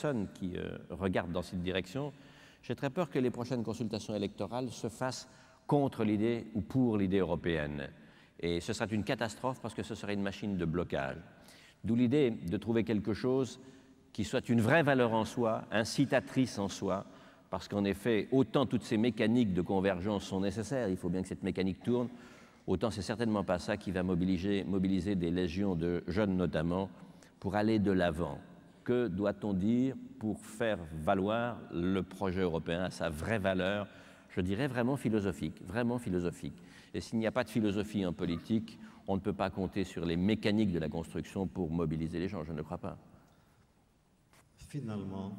personnes qui regardent dans cette direction, j'ai très peur que les prochaines consultations électorales se fassent contre l'idée ou pour l'idée européenne. Et ce serait une catastrophe parce que ce serait une machine de blocage. D'où l'idée de trouver quelque chose qui soit une vraie valeur en soi, incitatrice en soi, parce qu'en effet, autant toutes ces mécaniques de convergence sont nécessaires, il faut bien que cette mécanique tourne, autant c'est certainement pas ça qui va mobiliser des légions de jeunes notamment pour aller de l'avant. Que doit-on dire pour faire valoir le projet européen à sa vraie valeur, je dirais vraiment philosophique, vraiment philosophique. Et s'il n'y a pas de philosophie en politique, on ne peut pas compter sur les mécaniques de la construction pour mobiliser les gens, je ne crois pas. Finalement,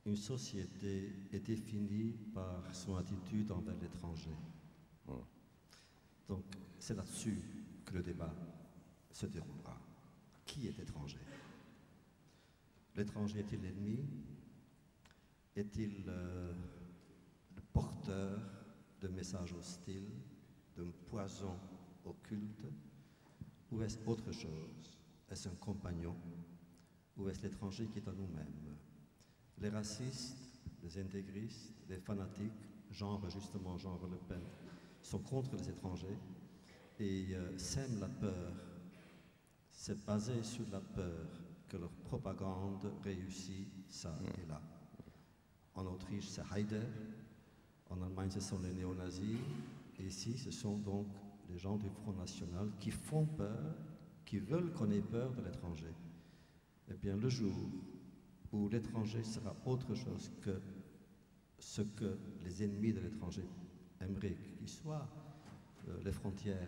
une société est définie par son attitude envers l'étranger. Donc, c'est là-dessus que le débat se déroulera. Qui est étranger? L'étranger est-il l'ennemi? Est-il le porteur de messages hostiles, d'un poison occulte? Ou est-ce autre chose? Est-ce un compagnon? Ou est-ce l'étranger qui est en nous-mêmes? Les racistes, les intégristes, les fanatiques, genre justement genre Le Pen, sont contre les étrangers et sèment la peur. C'est basé sur la peur que leur propagande réussit ça et là. En Autriche, c'est Haider. En Allemagne, ce sont les néo-nazis. Et ici, ce sont donc les gens du Front National qui font peur, qui veulent qu'on ait peur de l'étranger. Eh bien, le jour où l'étranger sera autre chose que ce que les ennemis de l'étranger aimeraient qu'il soit, les frontières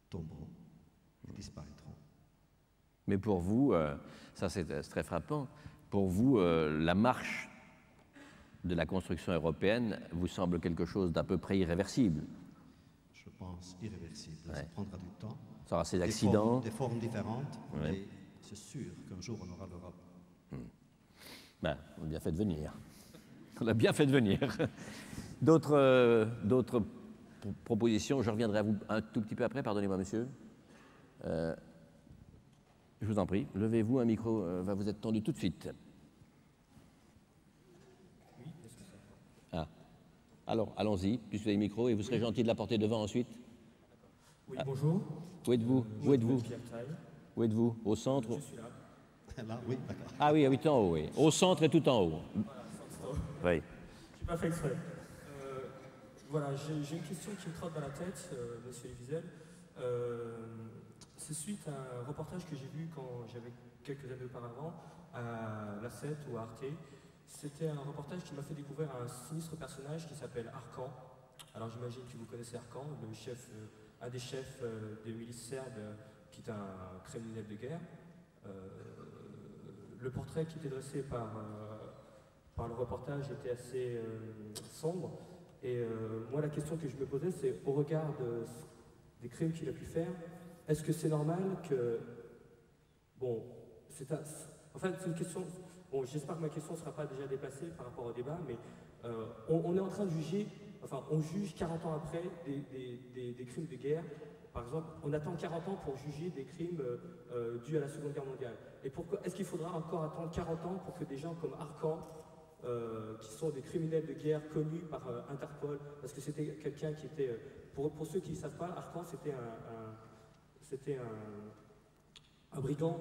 tomberont et disparaîtront. Mais pour vous, ça c'est très frappant, pour vous, la marche de la construction européenne vous semble quelque chose d'à peu près irréversible? Je pense irréversible. Ouais. Ça prendra du temps. Ça aura ses accidents. Des formes différentes, ouais. Mais c'est sûr qu'un jour on aura l'Europe. Ben, on a bien fait de venir. On a bien fait de venir. D'autres propositions, je reviendrai à vous un tout petit peu après, pardonnez-moi monsieur. Je vous en prie, levez-vous, un micro va vous être tendu tout de suite. Oui, est-ce que ça... Ah. Alors, allons-y, puisque vous avez le micro, et vous serez gentil de l'apporter devant ensuite. Oui, bonjour. Où êtes-vous? Où êtes-vous? Où êtes-vous? Au centre? Je suis là. Là, oui, d'accord. Ah oui, tout en haut, oui. Au centre et tout en haut. Voilà, oui. Je n'ai pas fait exprès. Voilà, j'ai une question qui me trotte dans la tête, monsieur Wiesel. C'est suite à un reportage que j'ai vu quand j'avais quelques années auparavant à La 7 ou à Arte. C'était un reportage qui m'a fait découvrir un sinistre personnage qui s'appelle Arkan. Alors j'imagine que vous connaissez Arkan, le chef, un des chefs des milices serbes qui est un criminel de guerre. Le portrait qui était dressé par le reportage était assez sombre. Et moi, la question que je me posais, c'est au regard des crimes qu'il a pu faire, est-ce que c'est normal que... Bon, en fait, c'est une question... Bon, j'espère que ma question ne sera pas déjà dépassée par rapport au débat, mais on est en train de juger, enfin, on juge 40 ans après des crimes de guerre. Par exemple, on attend 40 ans pour juger des crimes dus à la Seconde Guerre mondiale. Et pourquoi est-ce qu'il faudra encore attendre 40 ans pour que des gens comme Arkan, qui sont des criminels de guerre connus par Interpol, parce que c'était quelqu'un qui était... Pour ceux qui ne savent pas, Arkan, c'était un brigand,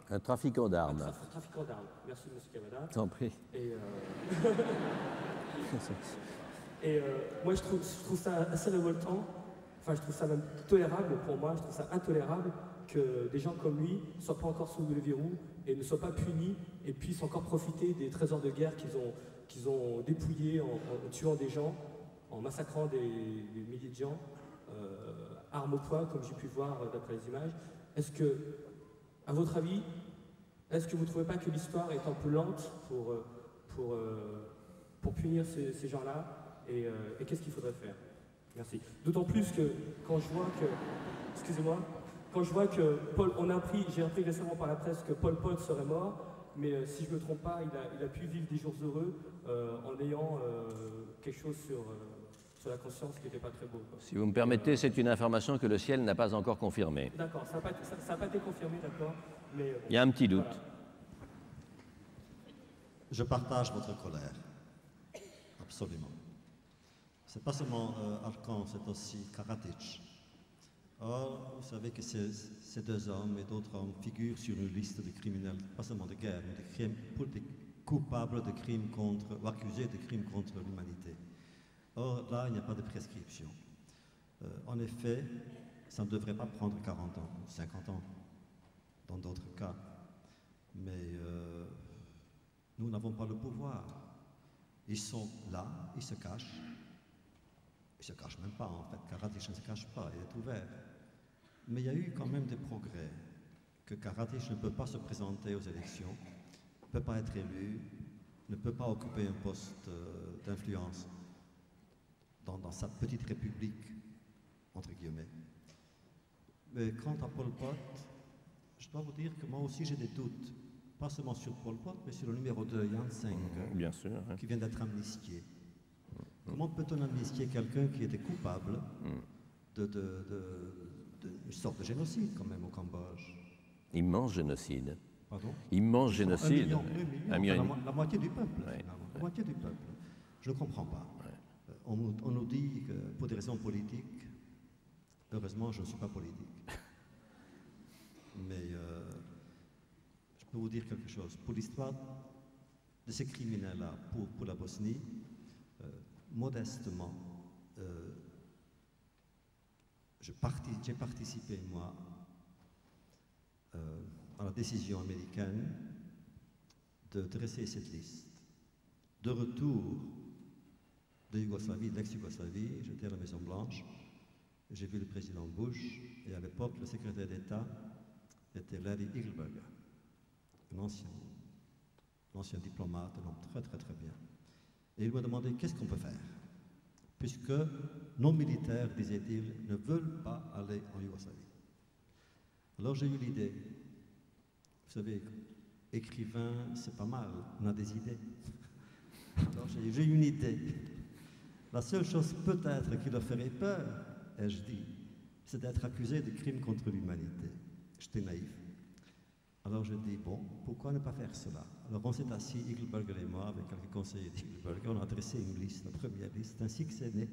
un trafiquant d'armes. Un trafiquant d'armes. Merci, M. Cavada. T'en prie. Et moi, je trouve ça assez révoltant. Enfin, je trouve ça même tolérable pour moi. Je trouve ça intolérable que des gens comme lui ne soient pas encore sous le verrou et ne soient pas punis et puissent encore profiter des trésors de guerre qu'ils ont dépouillés en tuant des gens, en massacrant des milliers de gens, armes au poing, comme j'ai pu voir d'après les images. Est-ce que, à votre avis, est-ce que vous ne trouvez pas que l'histoire est un peu lente pour punir ces gens-là et qu'est-ce qu'il faudrait faire? Merci. D'autant plus que quand je vois que, excusez-moi, quand je vois que j'ai appris récemment par la presse que Pol Pot serait mort, mais si je ne me trompe pas, il a pu vivre des jours heureux en ayant quelque chose sur la conscience qui n'était pas très beau. Quoi. Si vous me permettez, c'est une information que le ciel n'a pas encore confirmée. D'accord, ça n'a pas été confirmé, d'accord. Mais, il y a un petit doute. Je partage votre colère, absolument. C'est pas seulement Arkan, c'est aussi Karadzic. Or, vous savez que ces deux hommes et d'autres hommes figurent sur une liste de criminels, pas seulement de guerre, mais des coupables de crimes contre, ou accusés de crimes contre l'humanité. Or, là, il n'y a pas de prescription. En effet, ça ne devrait pas prendre 40 ans, 50 ans, dans d'autres cas. Mais nous n'avons pas le pouvoir. Ils sont là, ils se cachent. Ils ne se cachent même pas, en fait. Karadzic ne se cache pas, il est ouvert. Mais il y a eu quand même des progrès. Que Karadzic ne peut pas se présenter aux élections, ne peut pas être élu, ne peut pas occuper un poste d'influence dans sa petite république, entre guillemets. Mais quant à Pol Pot, je dois vous dire que moi aussi j'ai des doutes, pas seulement sur Pol Pot, mais sur le numéro 2, Yan Seng, Bien sûr, hein. qui vient d'être amnistié. Comment peut-on amnistier quelqu'un qui était coupable d'une sorte de génocide quand même au Cambodge? Immense génocide. Pardon? Immense génocide. Un million, la moitié du peuple, finalement. La moitié du peuple. Je ne comprends pas. On nous dit que pour des raisons politiques, heureusement je ne suis pas politique, mais je peux vous dire quelque chose. Pour l'histoire de ces criminels-là, pour la Bosnie, modestement, j'ai participé, moi, à la décision américaine de dresser cette liste. De retour de Yougoslavie, de l'ex-Yougoslavie, j'étais à la Maison-Blanche, j'ai vu le président Bush, et à l'époque, le secrétaire d'État était Larry Eagleburger, un ancien diplomate, un homme très très très bien. Et il m'a demandé qu'est-ce qu'on peut faire, puisque nos militaires, disait-il, ne veulent pas aller en Yougoslavie. Alors j'ai eu l'idée, vous savez, écrivain, c'est pas mal, on a des idées. Alors j'ai eu une idée. La seule chose peut-être qui leur ferait peur, ai-je dit, c'est d'être accusé de crimes contre l'humanité. J'étais naïf. Alors je dis, bon, pourquoi ne pas faire cela? Alors on s'est assis, Eagleburger et moi, avec quelques conseillers d'Eagleburger, on a dressé une liste, la première liste, ainsi que c'est né.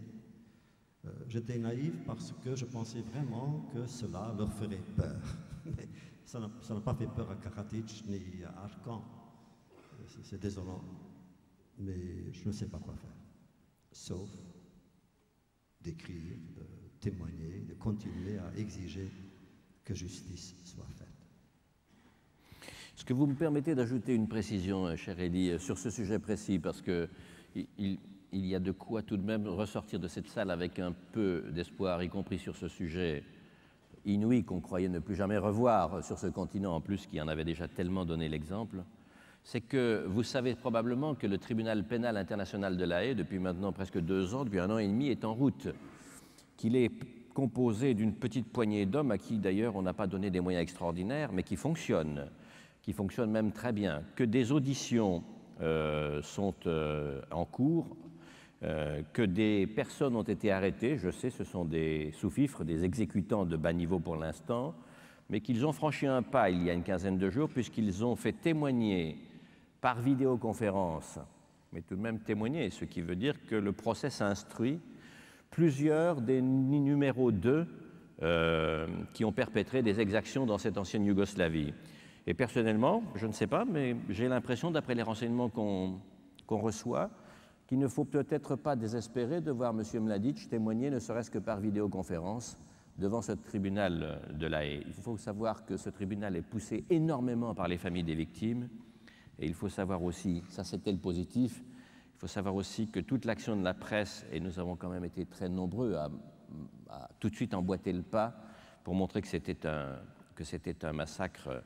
J'étais naïf parce que je pensais vraiment que cela leur ferait peur. Mais ça n'a pas fait peur à Karadzic ni à Arkan. C'est désolant. Mais je ne sais pas quoi faire. Sauf d'écrire, de témoigner, de continuer à exiger que justice soit faite. Est-ce que vous me permettez d'ajouter une précision, cher Elie, sur ce sujet précis, parce qu'il y a de quoi tout de même ressortir de cette salle avec un peu d'espoir, y compris sur ce sujet inouï qu'on croyait ne plus jamais revoir sur ce continent, en plus qui en avait déjà tellement donné l'exemple. C'est que vous savez probablement que le tribunal pénal international de La Haye, depuis maintenant presque 2 ans, depuis 1 an et demi, est en route, qu'il est composé d'une petite poignée d'hommes à qui d'ailleurs on n'a pas donné des moyens extraordinaires, mais qui fonctionnent même très bien, que des auditions sont en cours, que des personnes ont été arrêtées, je sais, ce sont des sous-fifres, des exécutants de bas niveau pour l'instant, mais qu'ils ont franchi un pas il y a une quinzaine de jours, puisqu'ils ont fait témoigner par vidéoconférence, mais tout de même témoigner, ce qui veut dire que le procès s'instruit plusieurs des numéros 2 qui ont perpétré des exactions dans cette ancienne Yougoslavie. Et personnellement, je ne sais pas, mais j'ai l'impression, d'après les renseignements qu'on reçoit, qu'il ne faut peut-être pas désespérer de voir M. Mladic témoigner, ne serait-ce que par vidéoconférence, devant ce tribunal de La Haye. Il faut savoir que ce tribunal est poussé énormément par les familles des victimes, et il faut savoir aussi, ça c'était le positif, il faut savoir aussi que toute l'action de la presse, et nous avons quand même été très nombreux à tout de suite emboîter le pas pour montrer que c'était un massacre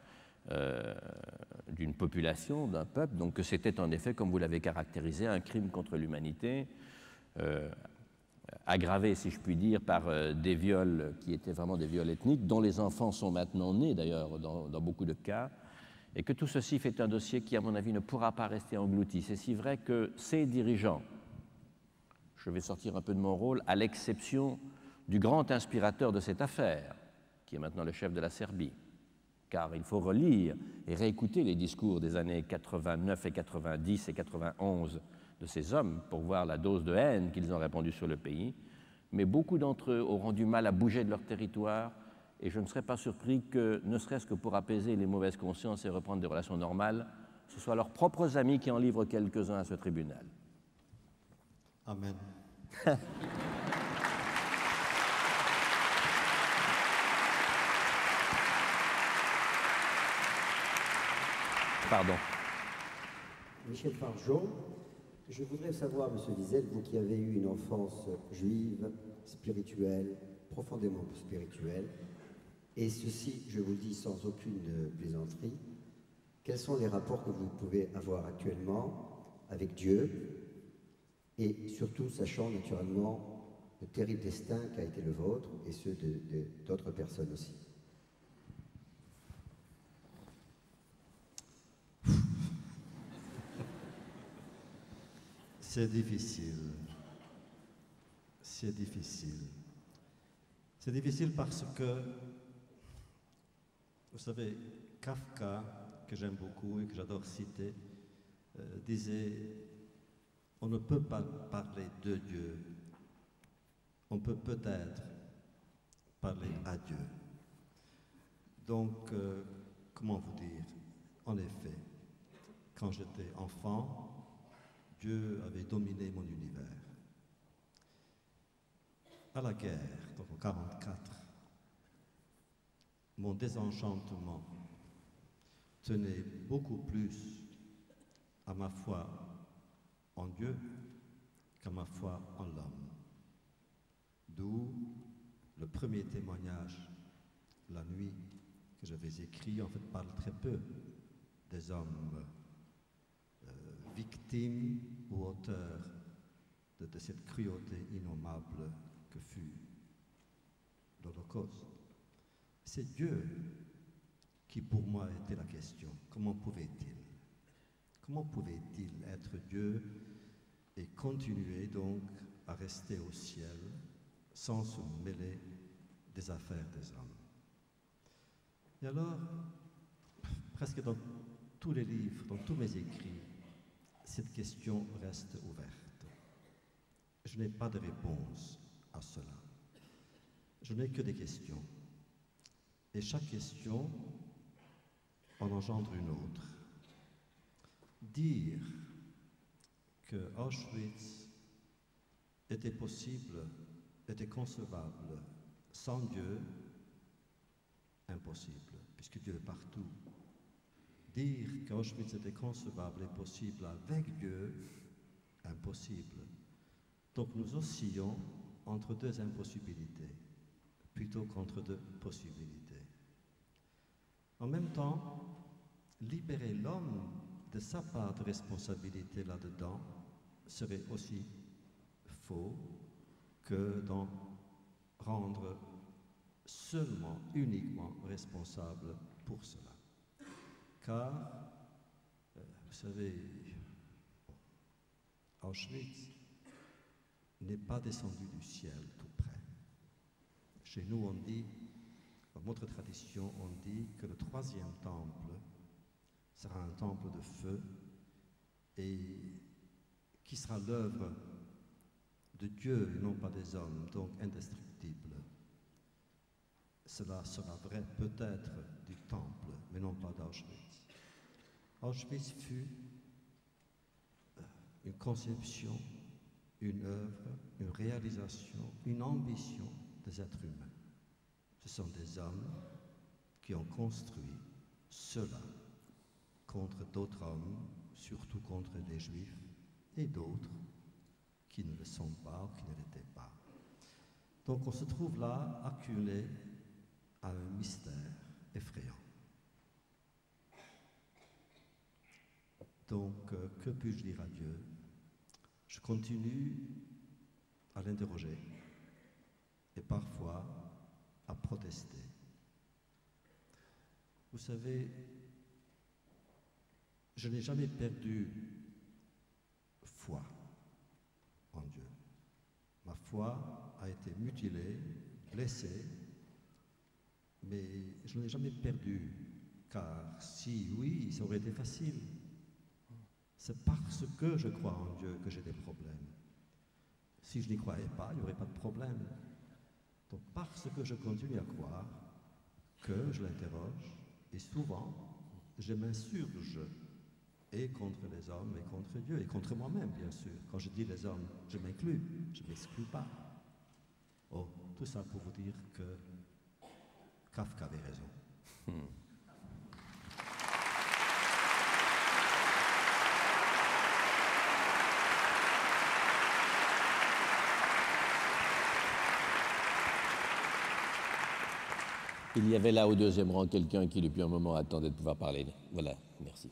d'une population, d'un peuple, donc que c'était en effet, comme vous l'avez caractérisé, un crime contre l'humanité, aggravé, si je puis dire, par des viols qui étaient vraiment des viols ethniques, dont les enfants sont maintenant nés, d'ailleurs, dans beaucoup de cas, et que tout ceci fait un dossier qui, à mon avis, ne pourra pas rester englouti. C'est si vrai que ces dirigeants, je vais sortir un peu de mon rôle, à l'exception du grand inspirateur de cette affaire, qui est maintenant le chef de la Serbie, car il faut relire et réécouter les discours des années 89 et 90 et 91 de ces hommes pour voir la dose de haine qu'ils ont répandue sur le pays. Mais beaucoup d'entre eux auront du mal à bouger de leur territoire, et je ne serais pas surpris que, ne serait-ce que pour apaiser les mauvaises consciences et reprendre des relations normales, ce soit leurs propres amis qui en livrent quelques-uns à ce tribunal. Amen. Pardon. Michel Fargeon, je voudrais savoir, Monsieur Wiesel, vous qui avez eu une enfance juive, spirituelle, profondément spirituelle, et ceci, je vous le dis sans aucune plaisanterie, quels sont les rapports que vous pouvez avoir actuellement avec Dieu, et surtout sachant naturellement le terrible destin qu'a été le vôtre et ceux d'autres personnes aussi. C'est difficile. C'est difficile. C'est difficile parce que, vous savez, Kafka, que j'aime beaucoup et que j'adore citer, disait « On ne peut pas parler de Dieu, on peut peut-être parler à Dieu. » Donc, comment vous dire? En effet, quand j'étais enfant, Dieu avait dominé mon univers. À la guerre, donc en 1944, mon désenchantement tenait beaucoup plus à ma foi en Dieu qu'à ma foi en l'homme. D'où le premier témoignage, la nuit, que j'avais écrit, en fait, parle très peu des hommes victimes ou auteurs de cette cruauté innommable que fut l'Holocauste. C'est Dieu qui, pour moi, était la question. Comment pouvait-il? Comment pouvait-il être Dieu et continuer donc à rester au ciel sans se mêler des affaires des hommes? Et alors, presque dans tous les livres, dans tous mes écrits, cette question reste ouverte. Je n'ai pas de réponse à cela. Je n'ai que des questions. Et chaque question en engendre une autre. Dire que Auschwitz était possible, était concevable sans Dieu, impossible, puisque Dieu est partout. Dire qu'Auschwitz était concevable et possible avec Dieu, impossible. Donc nous oscillons entre deux impossibilités, plutôt qu'entre deux possibilités. En même temps, libérer l'homme de sa part de responsabilité là-dedans serait aussi faux que d'en rendre seulement, uniquement responsable pour cela. Car, vous savez, Auschwitz n'est pas descendu du ciel tout près. Chez nous, on dit, dans notre tradition, on dit que le troisième temple sera un temple de feu et qui sera l'œuvre de Dieu et non pas des hommes, donc indestructible. Cela sera vrai peut-être du temple, mais non pas d'Auschwitz. Auschwitz fut une conception, une œuvre, une réalisation, une ambition des êtres humains. Ce sont des hommes qui ont construit cela contre d'autres hommes, surtout contre les Juifs, et d'autres qui ne le sont pas ou qui ne l'étaient pas. Donc on se trouve là acculé à un mystère effrayant. Donc, que puis-je dire à Dieu? Je continue à l'interroger et parfois à protester. Vous savez, je n'ai jamais perdu foi en Dieu. Ma foi a été mutilée, blessée, mais je n'ai jamais perdu car si oui, ça aurait été facile. C'est parce que je crois en Dieu que j'ai des problèmes. Si je n'y croyais pas, il n'y aurait pas de problème. Donc parce que je continue à croire, que je l'interroge, et souvent, je m'insurge, et contre les hommes, et contre Dieu, et contre moi-même, bien sûr. Quand je dis les hommes, je m'inclus, je ne m'exclus pas. Oh, tout ça pour vous dire que Kafka avait raison. Il y avait là au deuxième rang quelqu'un qui depuis un moment attendait de pouvoir parler. Voilà, merci.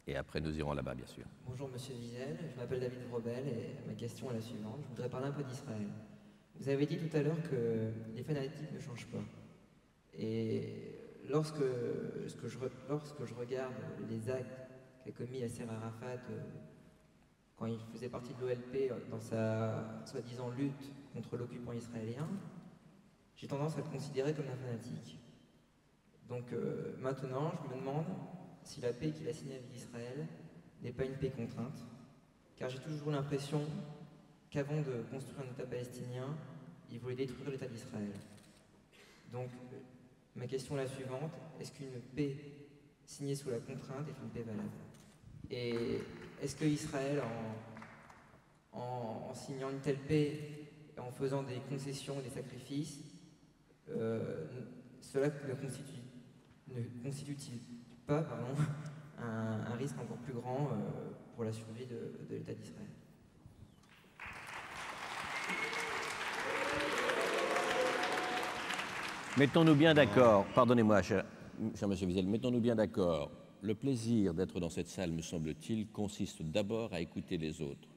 Et après nous irons là-bas, bien sûr. Bonjour Monsieur Wiesel, je m'appelle David Vrobel et ma question est la suivante. Je voudrais parler un peu d'Israël. Vous avez dit tout à l'heure que les fanatiques ne changent pas. Et lorsque je regarde les actes qu'a commis Yasser Arafat quand il faisait partie de l'OLP dans sa soi-disant lutte contre l'occupant israélien, j'ai tendance à le considérer comme un fanatique. Donc maintenant, je me demande si la paix qu'il a signée avec Israël n'est pas une paix contrainte, car j'ai toujours l'impression qu'avant de construire un État palestinien, il voulait détruire l'État d'Israël. Donc, ma question est la suivante, est-ce qu'une paix signée sous la contrainte est une paix valable? Et est-ce que Israël, en signant une telle paix, en faisant des concessions, des sacrifices, cela ne constitue-t-il pas un risque encore plus grand pour la survie de l'État d'Israël? Mettons-nous bien d'accord, pardonnez-moi, cher monsieur Wiesel, mettons-nous bien d'accord. Le plaisir d'être dans cette salle, me semble-t-il, consiste d'abord à écouter les autres.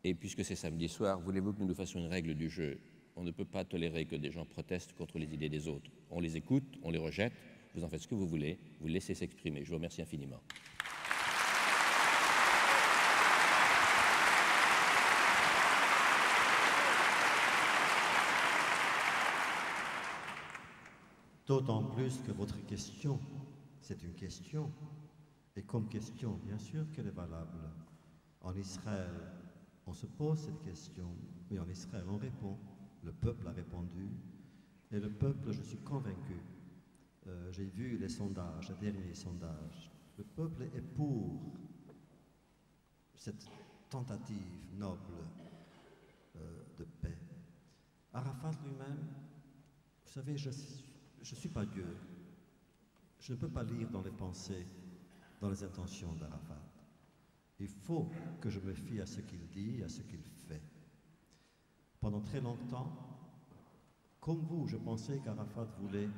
Et puisque c'est samedi soir, voulez-vous que nous fassions une règle du jeu? On ne peut pas tolérer que des gens protestent contre les idées des autres. On les écoute, on les rejette, vous en faites ce que vous voulez, vous laissez s'exprimer. Je vous remercie infiniment. D'autant plus que votre question, c'est une question. Et comme question, bien sûr qu'elle est valable. En Israël, on se pose cette question, mais en Israël, on répond. Le peuple a répondu. Et le peuple, je suis convaincu, j'ai vu les sondages, les derniers sondages. Le peuple est pour cette tentative noble de paix. Arafat lui-même, vous savez, je ne suis pas Dieu. Je ne peux pas lire dans les pensées, dans les intentions d'Arafat. Il faut que je me fie à ce qu'il dit, à ce qu'il fait. Pendant très longtemps, comme vous, je pensais qu'Arafat voulait,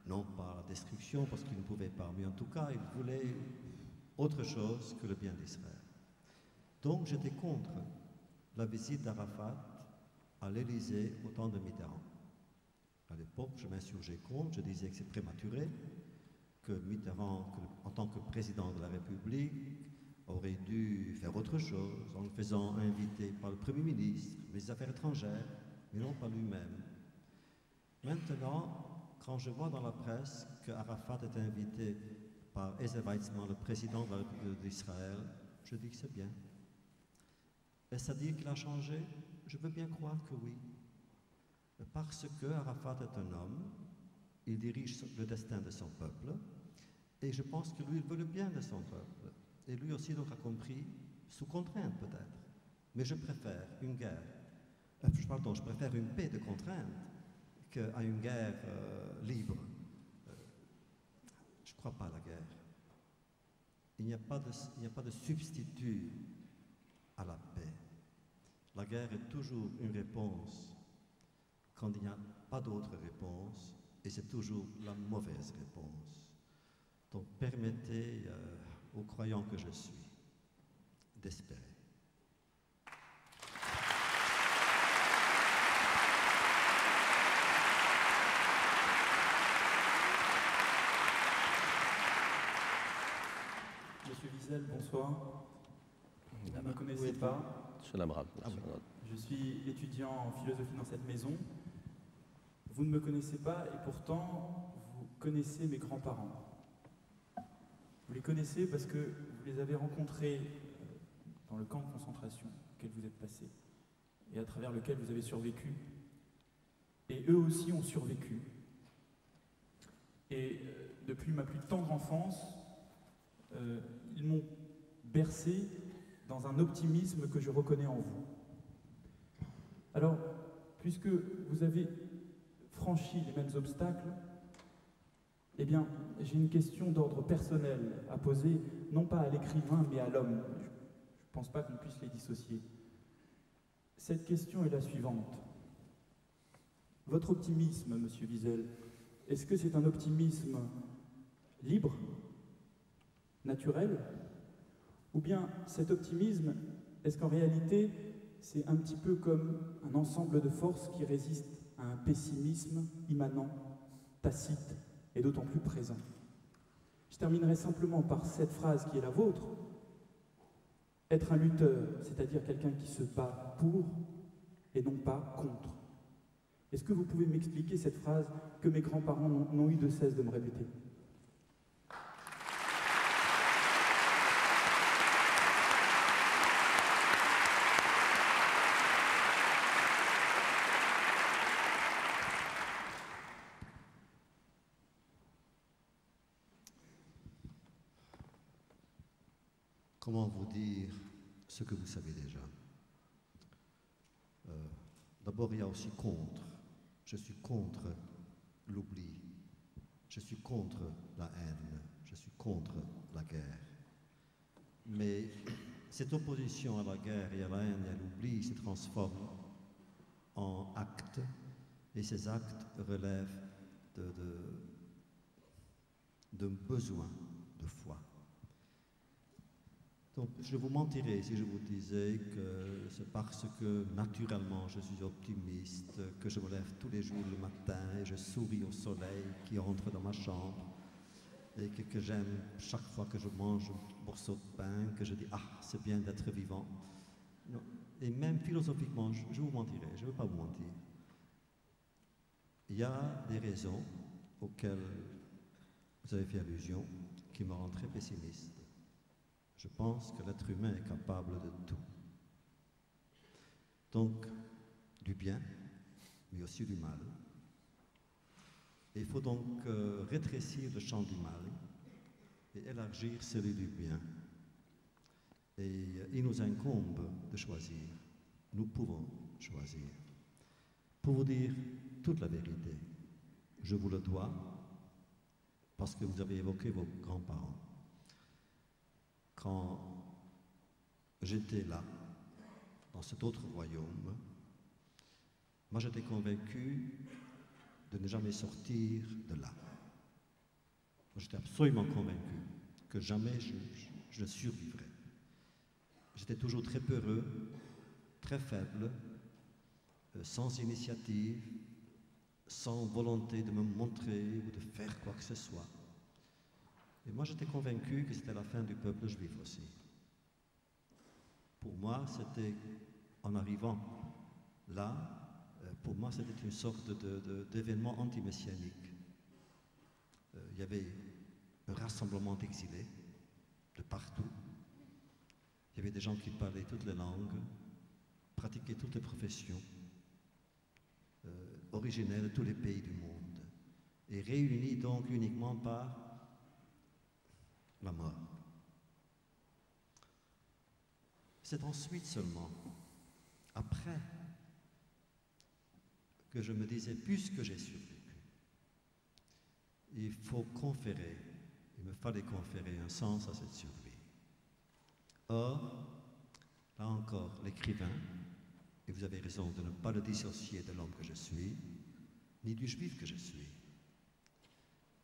non pas la destruction parce qu'il ne pouvait pas, mais en tout cas, il voulait autre chose que le bien d'Israël. Donc j'étais contre la visite d'Arafat à l'Élysée au temps de Mitterrand. À l'époque, je m'insurgeais contre, je disais que c'est prématuré, que Mitterrand, en tant que président de la République, aurait dû faire autre chose en le faisant inviter par le Premier ministre, les Affaires étrangères, mais non pas lui-même. Maintenant, quand je vois dans la presse que Arafat est invité par Ezer Weizmann, le président de la République d'Israël, je dis que c'est bien. Est-ce à dire qu'il a changé? Je veux bien croire que oui. Parce que Arafat est un homme, il dirige le destin de son peuple, et je pense que lui, il veut le bien de son peuple. Et lui aussi donc a compris, sous contrainte peut-être, mais je préfère une guerre, je préfère une paix de contrainte qu'à une guerre libre. Je ne crois pas à la guerre. Il n'y a pas de substitut à la paix. La guerre est toujours une réponse quand il n'y a pas d'autre réponse, et c'est toujours la mauvaise réponse. Donc permettez aux croyants que je suis d'espérer. Monsieur Wiesel, bonsoir. Vous ne me connaissez pas. Sur la brave. Je suis étudiant en philosophie dans cette maison. Vous ne me connaissez pas et pourtant vous connaissez mes grands-parents. Vous les connaissez parce que vous les avez rencontrés dans le camp de concentration auquel vous êtes passé et à travers lequel vous avez survécu. Et eux aussi ont survécu. Et depuis ma plus tendre enfance, ils m'ont bercé dans un optimisme que je reconnais en vous. Alors, puisque vous avez franchi les mêmes obstacles, eh bien, j'ai une question d'ordre personnel à poser, non pas à l'écrivain, mais à l'homme. Je ne pense pas qu'on puisse les dissocier. Cette question est la suivante. Votre optimisme, Monsieur Wiesel, est-ce que c'est un optimisme libre, naturel, ou bien cet optimisme, est-ce qu'en réalité, c'est un petit peu comme un ensemble de forces qui résiste à un pessimisme immanent, tacite et d'autant plus présent? Je terminerai simplement par cette phrase qui est la vôtre. Être un lutteur, c'est-à-dire quelqu'un qui se bat pour et non pas contre. Est-ce que vous pouvez m'expliquer cette phrase que mes grands-parents n'ont eu de cesse de me répéter? Comment vous dire ce que vous savez déjà? D'abord, il y a aussi contre. Je suis contre l'oubli. Je suis contre la haine. Je suis contre la guerre. Mais cette opposition à la guerre et à la haine et à l'oubli se transforme en actes, et ces actes relèvent d'un besoin de foi. Donc, je vous mentirais si je vous disais que c'est parce que naturellement je suis optimiste, que je me lève tous les jours le matin et je souris au soleil qui entre dans ma chambre et que j'aime chaque fois que je mange un morceau de pain, que je dis « Ah, c'est bien d'être vivant ». Et même philosophiquement, je vous mentirais, je ne veux pas vous mentir. Il y a des raisons auxquelles vous avez fait allusion qui me rendent très pessimiste. Je pense que l'être humain est capable de tout. Donc, du bien, mais aussi du mal. Et il faut donc rétrécir le champ du mal et élargir celui du bien. Et il nous incombe de choisir. Nous pouvons choisir. Pour vous dire toute la vérité, je vous le dois parce que vous avez évoqué vos grands-parents. Quand j'étais là, dans cet autre royaume, moi j'étais convaincu de ne jamais sortir de là. J'étais absolument convaincu que jamais je survivrais. J'étais toujours très peureux, très faible, sans initiative, sans volonté de me montrer ou de faire quoi que ce soit. Et moi, j'étais convaincu que c'était la fin du peuple juif aussi. Pour moi, c'était, en arrivant là, pour moi, c'était une sorte d'événement anti-messianique. Il y avait un rassemblement d'exilés de partout. Il y avait des gens qui parlaient toutes les langues, pratiquaient toutes les professions, originaires de tous les pays du monde, et réunis donc uniquement par la mort. C'est ensuite seulement, après, que je me disais, puisque j'ai survécu, il faut conférer, il me fallait conférer un sens à cette survie. Or, là encore, l'écrivain, et vous avez raison de ne pas le dissocier de l'homme que je suis, ni du juif que je suis.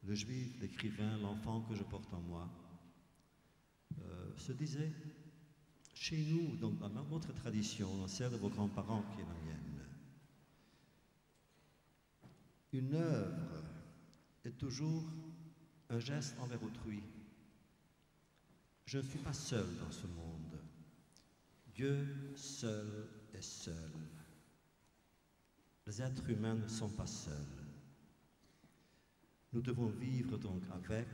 Le juif, l'écrivain, l'enfant que je porte en moi, se disait, chez nous, donc dans notre tradition, dans celle de vos grands-parents qui est la mienne, une œuvre est toujours un geste envers autrui. Je ne suis pas seul dans ce monde. Dieu seul est seul. Les êtres humains ne sont pas seuls. Nous devons vivre donc avec,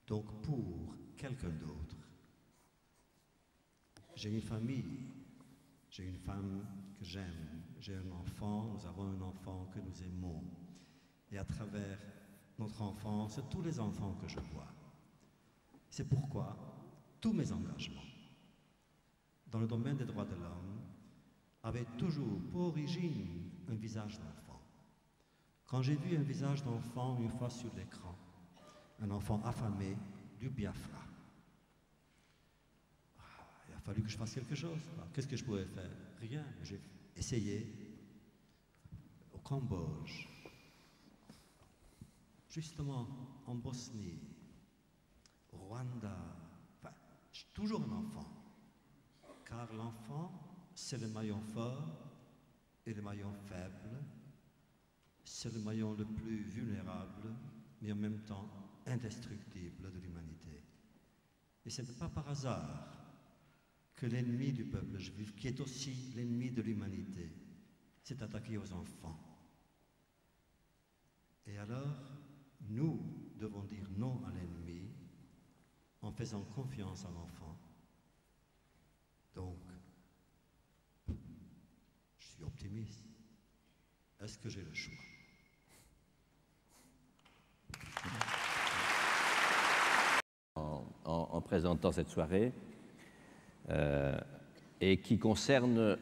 donc pour quelqu'un d'autre. J'ai une famille, j'ai une femme que j'aime, j'ai un enfant, nous avons un enfant que nous aimons. Et à travers notre enfant, c'est tous les enfants que je vois. C'est pourquoi tous mes engagements dans le domaine des droits de l'homme avaient toujours pour origine un visage d'enfant. Quand j'ai vu un visage d'enfant une fois sur l'écran, un enfant affamé du Biafra, il a fallu que je fasse quelque chose. Qu'est-ce que je pouvais faire? Rien. J'ai essayé au Cambodge, justement en Bosnie, au Rwanda, enfin, je suis toujours un enfant. Car l'enfant, c'est le maillon fort et le maillon faible. C'est le maillon le plus vulnérable, mais en même temps indestructible de l'humanité. Et ce n'est pas par hasard que l'ennemi du peuple juif, qui est aussi l'ennemi de l'humanité, s'est attaqué aux enfants. Et alors, nous devons dire non à l'ennemi en faisant confiance à l'enfant. Donc, je suis optimiste. Est-ce que j'ai le choix? En présentant cette soirée, et qui concerne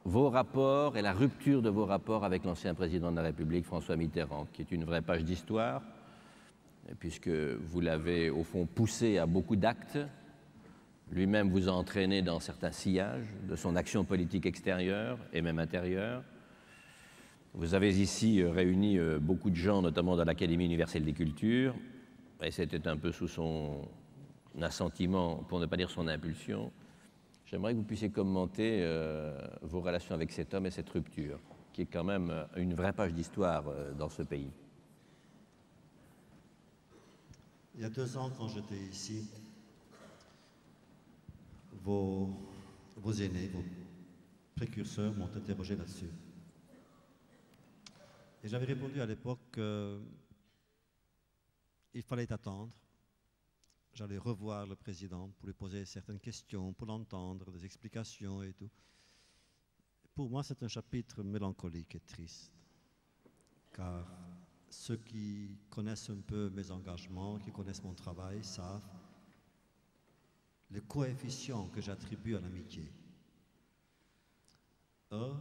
vos rapports et la rupture de vos rapports avec l'ancien président de la République, François Mitterrand, qui est une vraie page d'histoire, puisque vous l'avez au fond poussé à beaucoup d'actes. Lui-même vous a entraîné dans certains sillages de son action politique extérieure et même intérieure. Vous avez ici réuni beaucoup de gens, notamment dans l'Académie universelle des cultures, et c'était un peu sous son assentiment, pour ne pas dire son impulsion. J'aimerais que vous puissiez commenter vos relations avec cet homme et cette rupture, qui est quand même une vraie page d'histoire dans ce pays. Il y a 2 ans, quand j'étais ici, vos aînés, vos précurseurs m'ont interrogé là-dessus. Et j'avais répondu à l'époque qu'il fallait attendre. J'allais revoir le président pour lui poser certaines questions, pour l'entendre, des explications et tout. Pour moi, c'est un chapitre mélancolique et triste, car ceux qui connaissent un peu mes engagements, qui connaissent mon travail, savent le coefficient que j'attribue à l'amitié. Or,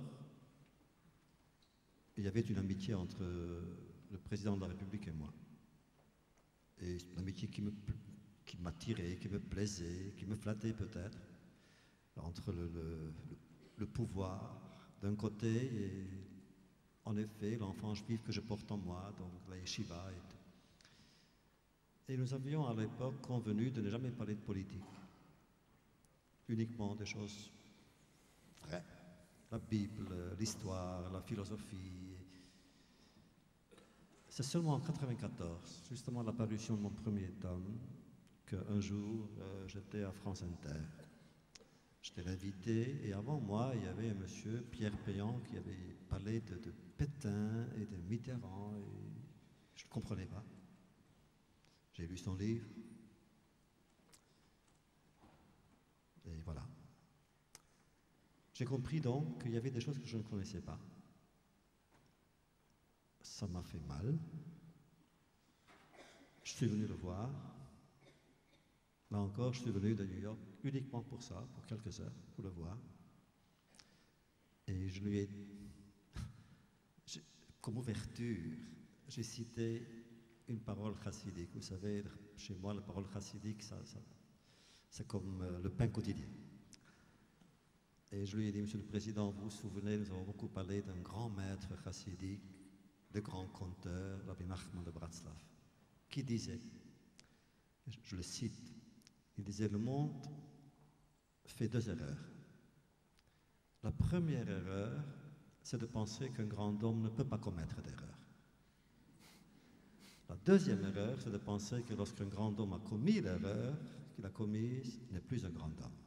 il y avait une amitié entre le président de la République et moi. Et une amitié qui m'attirait, qui me plaisait, qui me flattait peut-être, entre le pouvoir d'un côté et en effet l'enfant juif que je porte en moi, donc la yeshiva et tout. Et nous avions à l'époque convenu de ne jamais parler de politique, uniquement des choses vraies, la Bible, l'histoire, la philosophie. C'est seulement en 1994, justement à l'apparition de mon premier tome, qu'un jour j'étais à France Inter. J'étais l'invité et avant moi il y avait un monsieur, Pierre Péan, qui avait parlé de Pétain et de Mitterrand et je ne comprenais pas. J'ai lu son livre et voilà. J'ai compris donc qu'il y avait des choses que je ne connaissais pas. Ça m'a fait mal. Je suis venu le voir. Là encore, je suis venu de New York uniquement pour ça, pour quelques heures, pour le voir. Et je lui ai, comme ouverture, j'ai cité une parole chassidique. Vous savez, chez moi, la parole chassidique, c'est comme le pain quotidien. Et je lui ai dit, Monsieur le Président, vous vous souvenez, nous avons beaucoup parlé d'un grand maître chassidique, de grand conteur, Rabbi Nachman de Bratslav, qui disait, je le cite, il disait, le monde fait 2 erreurs. La première erreur, c'est de penser qu'un grand homme ne peut pas commettre d'erreur. La deuxième erreur, c'est de penser que lorsqu'un grand homme a commis l'erreur qu'il a commise, il n'est plus un grand homme.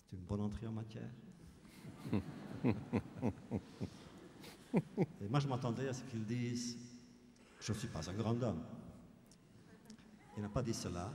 C'est une bonne entrée en matière. Et moi, je m'attendais à ce qu'ils disent « Je ne suis pas un grand homme ». Il n'a pas dit cela.